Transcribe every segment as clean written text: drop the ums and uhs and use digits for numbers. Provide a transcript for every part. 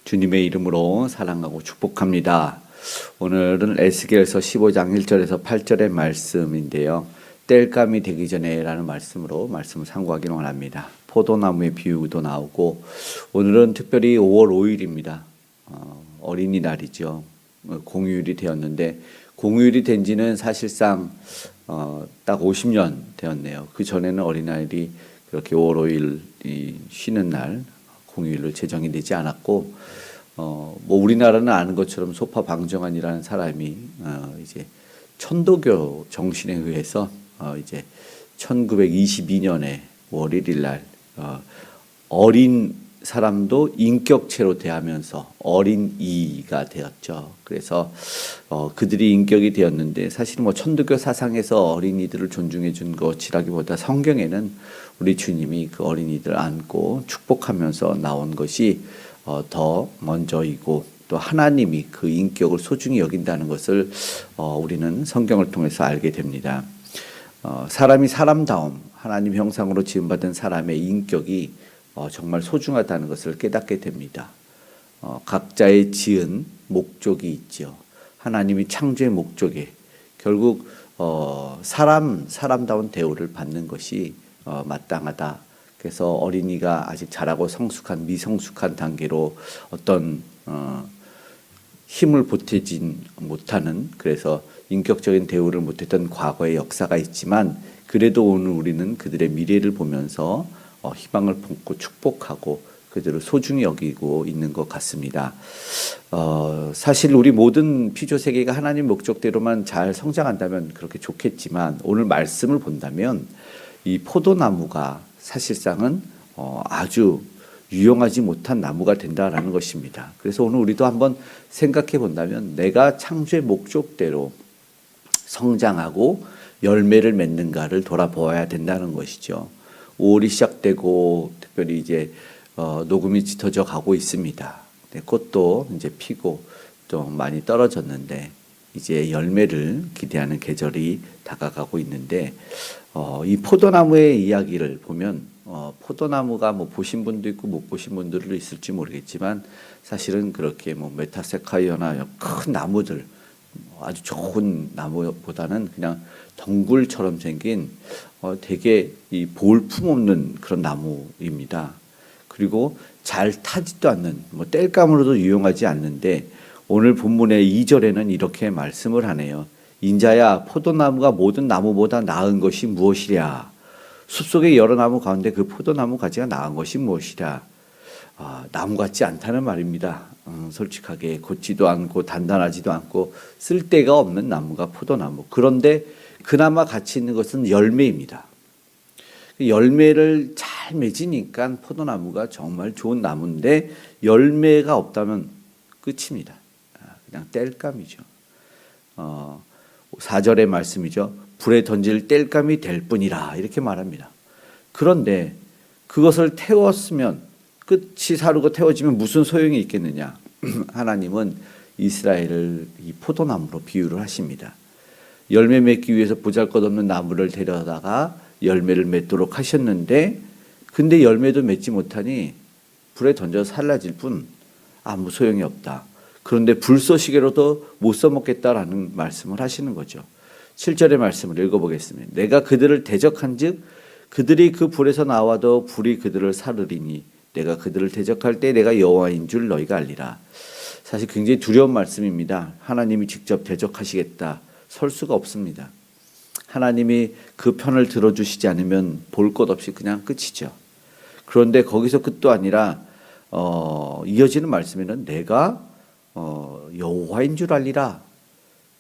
주님의 이름으로 사랑하고 축복합니다. 오늘은 에스겔서 15장 1절에서 8절의 말씀인데요. 땔감이 되기 전에 라는 말씀으로 말씀을 상고하기를 원합니다. 포도나무의 비유도 나오고 오늘은 특별히 5월 5일입니다. 어린이날이죠. 공휴일이 되었는데 공휴일이 된 지는 사실상 딱 50년 되었네요. 그 전에는 어린이날이 그렇게 5월 5일 쉬는 날 공휴일로 제정이 되지 않았고 뭐 우리나라는 아는 것처럼 소파 방정환이라는 사람이 이제 천도교 정신에 의해서 이제 1922년에 5월 1일 날 어린 사람도 인격체로 대하면서 어린이가 되었죠. 그래서 그들이 인격이 되었는데 사실 뭐 천도교 사상에서 어린이들을 존중해 준 것이라기보다 성경에는 우리 주님이 그 어린이들 안고 축복하면서 나온 것이 더 먼저이고 또 하나님이 그 인격을 소중히 여긴다는 것을 우리는 성경을 통해서 알게 됩니다. 사람이 사람다움, 하나님 형상으로 지음받은 사람의 인격이 정말 소중하다는 것을 깨닫게 됩니다. 각자의 지은 목적이 있죠. 하나님이 창조의 목적에 결국 사람다운 대우를 받는 것이 마땅하다. 그래서 어린이가 아직 자라고 성숙한 미성숙한 단계로 어떤 힘을 보태진 못하는, 그래서 인격적인 대우를 못했던 과거의 역사가 있지만 그래도 오늘 우리는 그들의 미래를 보면서 희망을 품고 축복하고 그들을 소중히 여기고 있는 것 같습니다. 사실 우리 모든 피조 세계가 하나님 목적대로만 잘 성장한다면 그렇게 좋겠지만 오늘 말씀을 본다면 이 포도나무가 사실상은 아주 유용하지 못한 나무가 된다라는 것입니다. 그래서 오늘 우리도 한번 생각해 본다면 내가 창조의 목적대로 성장하고 열매를 맺는가를 돌아보아야 된다는 것이죠. 5월이 시작되고 특별히 이제 녹음이 짙어져 가고 있습니다. 꽃도 이제 피고 좀 많이 떨어졌는데 이제 열매를 기대하는 계절이 다가가고 있는데 이 포도나무의 이야기를 보면 포도나무가 뭐 보신 분도 있고 못 보신 분들도 있을지 모르겠지만 사실은 그렇게 뭐 메타세카이어나 큰 나무들 아주 좋은 나무보다는 그냥 덩굴처럼 생긴 되게 이 볼품 없는 그런 나무입니다. 그리고 잘 타지도 않는 뭐 땔감으로도 유용하지 않는데 오늘 본문의 2절에는 이렇게 말씀을 하네요. 인자야, 포도나무가 모든 나무보다 나은 것이 무엇이랴? 숲속의 여러 나무 가운데 그 포도나무 가지가 나은 것이 무엇이랴? 나무 같지 않다는 말입니다. 솔직하게 걷지도 않고 단단하지도 않고 쓸데가 없는 나무가 포도나무. 그런데 그나마 가치 있는 것은 열매입니다. 열매를 잘 맺으니까 포도나무가 정말 좋은 나무인데 열매가 없다면 끝입니다. 그냥 땔감이죠. 4절의 말씀이죠. 불에 던질 땔감이 될 뿐이라 이렇게 말합니다. 그런데 그것을 태웠으면 끝이 사르고 태워지면 무슨 소용이 있겠느냐. 하나님은 이스라엘을 이 포도나무로 비유를 하십니다. 열매 맺기 위해서 보잘것없는 나무를 데려다가 열매를 맺도록 하셨는데 근데 열매도 맺지 못하니 불에 던져서 살라질 뿐 아무 소용이 없다. 그런데 불쏘시개로도 못 써먹겠다라는 말씀을 하시는 거죠. 7절의 말씀을 읽어보겠습니다. 내가 그들을 대적한즉 그들이 그 불에서 나와도 불이 그들을 사르리니 내가 그들을 대적할 때 내가 여호와인 줄 너희가 알리라. 사실 굉장히 두려운 말씀입니다. 하나님이 직접 대적하시겠다. 설 수가 없습니다. 하나님이 그 편을 들어주시지 않으면 볼 것 없이 그냥 끝이죠. 그런데 거기서 끝도 아니라 이어지는 말씀에는 내가 여호와인 줄 알리라.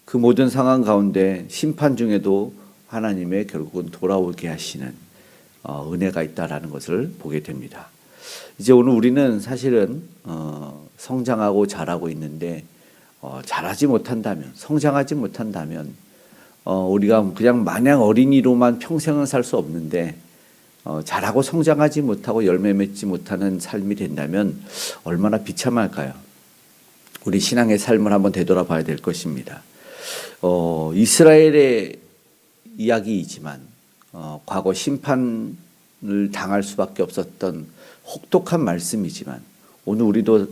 그 모든 상황 가운데 심판 중에도 하나님의 결국은 돌아오게 하시는 은혜가 있다라는 것을 보게 됩니다. 이제 오늘 우리는 사실은 성장하고 자라고 있는데 자라지 못한다면, 성장하지 못한다면 우리가 그냥 마냥 어린이로만 평생을 살 수 없는데 자라고 성장하지 못하고 열매 맺지 못하는 삶이 된다면 얼마나 비참할까요? 우리 신앙의 삶을 한번 되돌아봐야 될 것입니다. 이스라엘의 이야기이지만 과거 심판을 당할 수밖에 없었던 혹독한 말씀이지만 오늘 우리도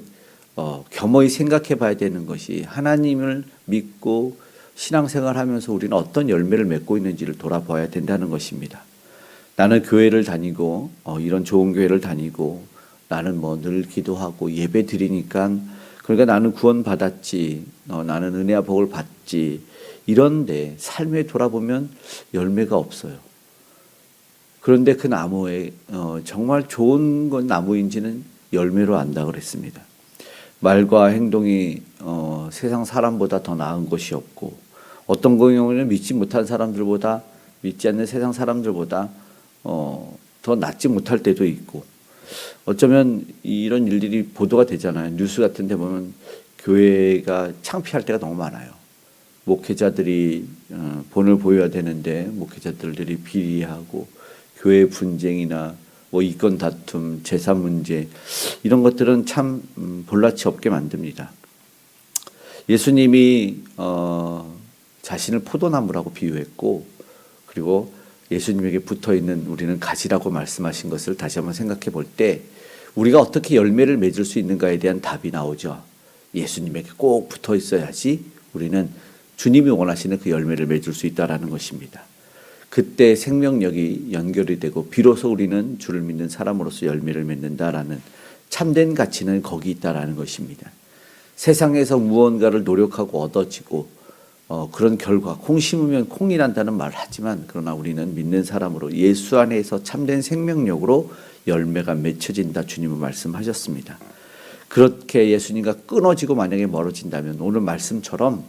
겸허히 생각해 봐야 되는 것이 하나님을 믿고 신앙생활하면서 우리는 어떤 열매를 맺고 있는지를 돌아봐야 된다는 것입니다. 나는 교회를 다니고 이런 좋은 교회를 다니고 나는 뭐 늘 기도하고 예배 드리니까 그러니까 나는 구원 받았지, 나는 은혜와 복을 받지, 이런데 삶에 돌아보면 열매가 없어요. 그런데 그 나무에 정말 좋은 건 나무인지는 열매로 안다 그랬습니다. 말과 행동이 세상 사람보다 더 나은 것이 없고 어떤 경우에는 믿지 못한 사람들보다 믿지 않는 세상 사람들보다 더 낫지 못할 때도 있고 어쩌면 이런 일들이 보도가 되잖아요. 뉴스 같은 데 보면 교회가 창피할 때가 너무 많아요. 목회자들이 본을 보여야 되는데 목회자들이 비리하고 교회 분쟁이나 뭐 이권 다툼, 재산 문제 이런 것들은 참 볼라치 없게 만듭니다. 예수님이 자신을 포도나무라고 비유했고 그리고 예수님에게 붙어있는 우리는 가지라고 말씀하신 것을 다시 한번 생각해 볼 때 우리가 어떻게 열매를 맺을 수 있는가에 대한 답이 나오죠. 예수님에게 꼭 붙어 있어야지 우리는 주님이 원하시는 그 열매를 맺을 수 있다라는 것입니다. 그때 생명력이 연결이 되고 비로소 우리는 주를 믿는 사람으로서 열매를 맺는다라는 참된 가치는 거기 있다라는 것입니다. 세상에서 무언가를 노력하고 얻어지고 그런 결과 콩 심으면 콩이 난다는 말을 하지만 그러나 우리는 믿는 사람으로 예수 안에서 참된 생명력으로 열매가 맺혀진다 주님은 말씀하셨습니다. 그렇게 예수님과 끊어지고 만약에 멀어진다면 오늘 말씀처럼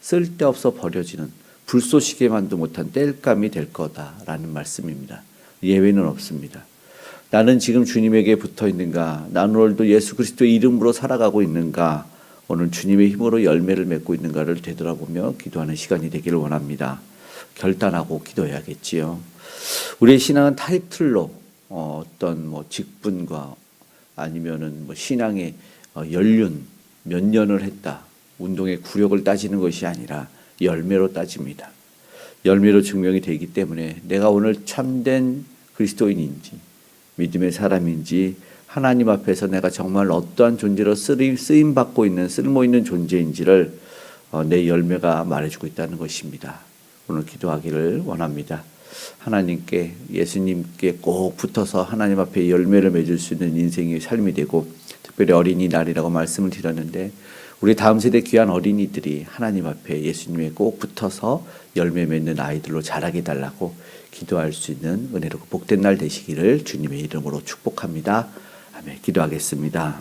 쓸데없어 버려지는 불쏘시개만도 못한 땔감이 될 거다라는 말씀입니다. 예외는 없습니다. 나는 지금 주님에게 붙어 있는가? 나는 오늘도 예수 그리스도의 이름으로 살아가고 있는가? 오늘 주님의 힘으로 열매를 맺고 있는가를 되돌아보며 기도하는 시간이 되기를 원합니다. 결단하고 기도해야겠지요. 우리의 신앙은 타이틀로 어떤 뭐 직분과 아니면은 뭐 신앙의 연륜 몇 년을 했다, 운동의 구력을 따지는 것이 아니라 열매로 따집니다. 열매로 증명이 되기 때문에 내가 오늘 참된 그리스도인인지 믿음의 사람인지 하나님 앞에서 내가 정말 어떠한 존재로 쓰임받고 있는 쓸모있는 존재인지를 내 열매가 말해주고 있다는 것입니다. 오늘 기도하기를 원합니다. 하나님께 예수님께 꼭 붙어서 하나님 앞에 열매를 맺을 수 있는 인생의 삶이 되고 특별히 어린이날이라고 말씀을 드렸는데 우리 다음 세대 귀한 어린이들이 하나님 앞에 예수님에 꼭 붙어서 열매 맺는 아이들로 자라게 달라고 기도할 수 있는 은혜롭고 복된 날 되시기를 주님의 이름으로 축복합니다. 아멘. 기도하겠습니다.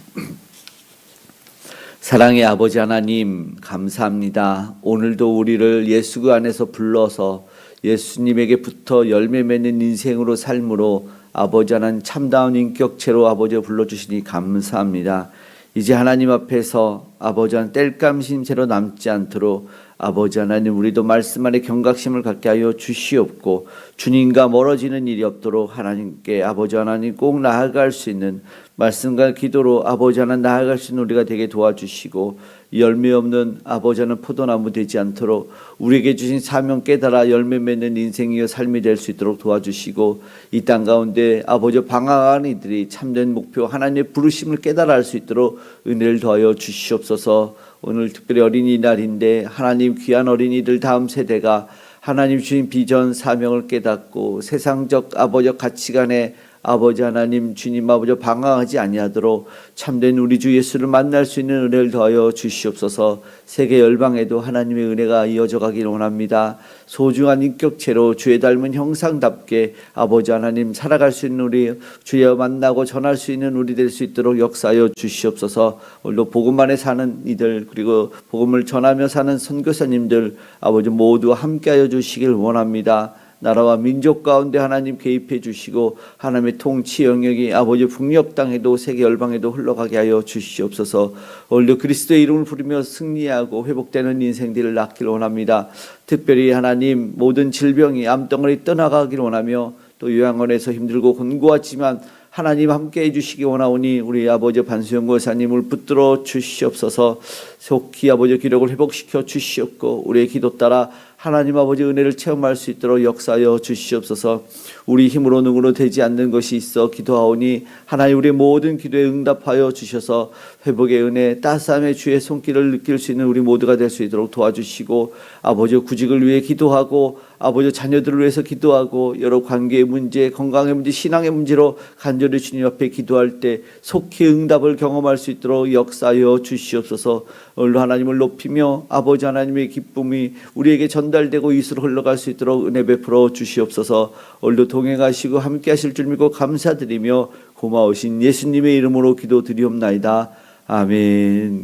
사랑의 아버지 하나님 감사합니다. 오늘도 우리를 예수 그 안에서 불러서 예수님에게 붙어 열매 맺는 인생으로 삶으로 아버지 하나님 참다운 인격체로 아버지 불러주시니 감사합니다. 이제 하나님 앞에서 아버지 하나님 땔감 채로 남지 않도록 아버지 하나님 우리도 말씀 안에 경각심을 갖게 하여 주시옵고 주님과 멀어지는 일이 없도록 하나님께 아버지 하나님 꼭 나아갈 수 있는 말씀과 기도로 아버지 하나님 나아갈 수 있는 우리가 되게 도와주시고 열매 없는 아버지 하나님 포도나무 되지 않도록 우리에게 주신 사명 깨달아 열매 맺는 인생이여 삶이 될 수 있도록 도와주시고 이 땅 가운데 아버지 방황하는 이들이 참된 목표 하나님의 부르심을 깨달아 알 수 있도록 은혜를 더하여 주시옵소서. 오늘 특별히 어린이날인데 하나님 귀한 어린이들 다음 세대가 하나님 주신 비전 사명을 깨닫고 세상적 아버지 가치관에 아버지 하나님 주님 아버지 방황하지 아니하도록 참된 우리 주 예수를 만날 수 있는 은혜를 더하여 주시옵소서. 세계 열방에도 하나님의 은혜가 이어져 가기를 원합니다. 소중한 인격체로 주의 닮은 형상답게 아버지 하나님 살아갈 수 있는 우리 주여 만나고 전할 수 있는 우리 될 수 있도록 역사하여 주시옵소서. 오늘도 복음 안에 사는 이들 그리고 복음을 전하며 사는 선교사님들 아버지 모두 함께하여 주시길 원합니다. 나라와 민족 가운데 하나님 개입해 주시고 하나님의 통치 영역이 아버지 북녘 땅에도 세계 열방에도 흘러가게 하여 주시옵소서. 오늘도 그리스도의 이름을 부르며 승리하고 회복되는 인생들을 낳기를 원합니다. 특별히 하나님 모든 질병이 암덩어리 떠나가기를 원하며 또 요양원에서 힘들고 곤고하지만 하나님 함께 해주시기 원하오니 우리 아버지 반수영 권사님을 붙들어 주시옵소서. 속히 아버지 기력을 회복시켜 주시옵고 우리의 기도 따라 하나님 아버지 은혜를 체험할 수 있도록 역사하여 주시옵소서. 우리 힘으로 능으로 되지 않는 것이 있어 기도하오니 하나님 우리의 모든 기도에 응답하여 주셔서 회복의 은혜, 따스함의 주의 손길을 느낄 수 있는 우리 모두가 될 수 있도록 도와주시고, 아버지 구직을 위해 기도하고, 아버지 자녀들을 위해서 기도하고, 여러 관계의 문제, 건강의 문제, 신앙의 문제로 간절히 주님 앞에 기도할 때 속히 응답을 경험할 수 있도록 역사하여 주시옵소서. 오늘도 하나님을 높이며 아버지 하나님의 기쁨이 우리에게 전달되고 이수로 흘러갈 수 있도록 은혜 베풀어 주시옵소서. 오늘도 동행하시고 함께 하실 줄 믿고 감사드리며 고마우신 예수님의 이름으로 기도드리옵나이다. 아멘.